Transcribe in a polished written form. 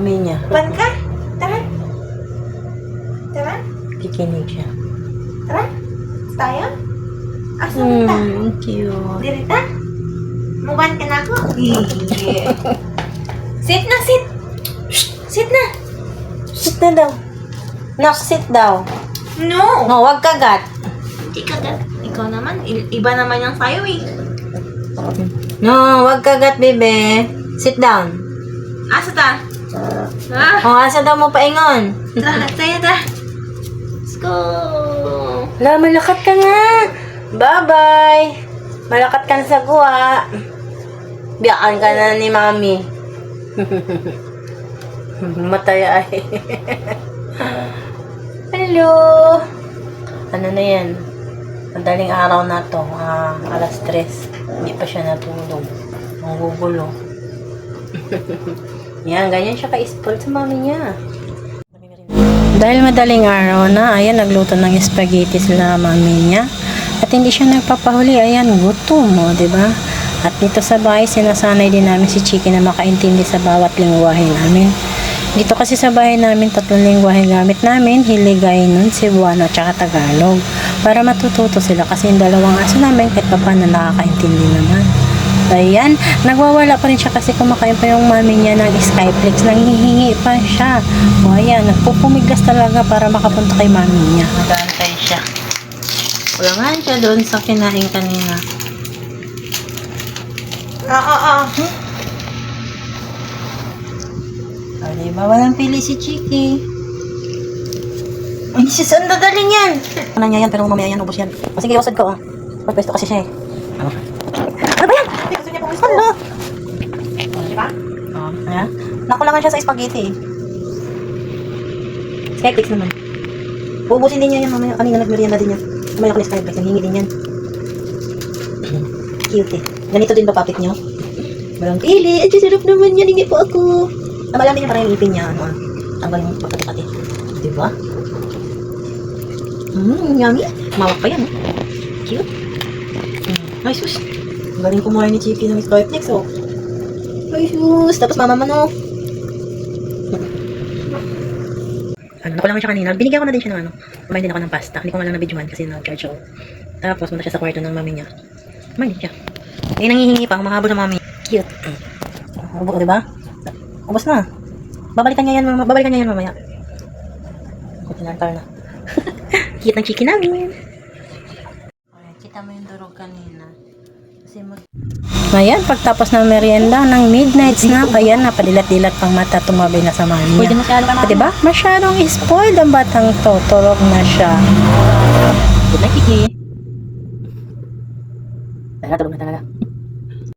mami niya. Ban ka? Tara. Tara. Kikinig siya. Tara. Tayo? Asa ka? Cute. Dirita? Muban ka na ako? Yeah. Sit na, sit. Sit na. Sit na daw. Nak, sit daw. No. No, wag kagat. Hindi ka gat. Ikaw naman. Iba naman yung sayo eh. No, wag kagat, bebe. Sit down. Asa ta? Ah. O, asa daw mo paingon? Tara, tayo ta. Let's go. La, malakat ka nga. Bye-bye. Malakat ka na sa guwa. Biyakan ka na ni mami. Matay ay. Hello. Ano na yan? Madaling araw na to. Alas 3. Hindi pa siya natulog. Ang gugulo. Yan, ganyan siya ka-spoiled sa mami niya. Dahil madaling araw na, ayan, nagluto ng spaghetti sila mami niya. At hindi siya nagpapahuli, ayan, gutom mo, diba? At dito sa bahay, sinasanay din namin si Chiki na makaintindi sa bawat lingwahe namin. Dito kasi sa bahay namin, 3 lingwahe gamit namin, Hiligaynon, Cebuano, at saka Tagalog. Para matututo sila kasi yung 2 aso namin, kahit pa paano nakakaintindi naman. Ayan, nagwawala pa rin siya kasi kumakain pa yung mami niya ng Skyflix. Nanghihingi pa siya. O ayan, nagpupumiglas talaga para makapunta kay mami niya. Nag-aantay siya. Ulangan siya doon sa kinain kanina. O, diba? Walang pili si Chiki. Ay, saan dadalhin yan? Ano niya yan, pero mamaya yan, ubos yan. O, sige, usad ko, oh. Pagpwesto kasi siya, eh. Ano ba yan? Gusto niya pumisto. Ano? Diba? Ayan. Nakulangan siya sa spaghetti, eh. Skyflix naman. Uubusin din niya yan, mamaya. Kanina nagmerienda din yan. Mamaya ko na Skyflix, nanghingi din yan. Cute, eh. Ganito din ba papit niyo? Walang pili. Ay, sarap naman yan. Hingi po ako. Nabalan din niya parang yung ipin niya. Ano, tanggal yung pagkati-kati. Diba? Yummy. Mawak pa yan, eh. Cute. Ay, sus. Galing kumain ni Chiki ng Skyflix, oh. Ay, sus. Tapos mama mo, no. Ano, nakulangan siya kanina. Binigyan ko na din siya ng ano. Kumain din ako ng pasta. Hindi ko nga lang nabidyohan kasi na-charge ako. Tapos, punta siya sa kwarto ng mami niya. Kumain siya. Eh, nangihingi pa. Humahabol sa mami. Cute. Ubo, diba? Ubos na. Babalikan niya yan mamaya. Pinantar na. Cute ng Chiki namin. Okay, kita mo yung durog kanina. Ayan, pagtapos ng merienda ng midnight snack, ayan, napadilat-dilat pang mata, tumabi na sa mami niya. Diba? Masyadong spoiled ang batang to. Tulog na siya. Good night, Kiki. Talaga, tulog na talaga.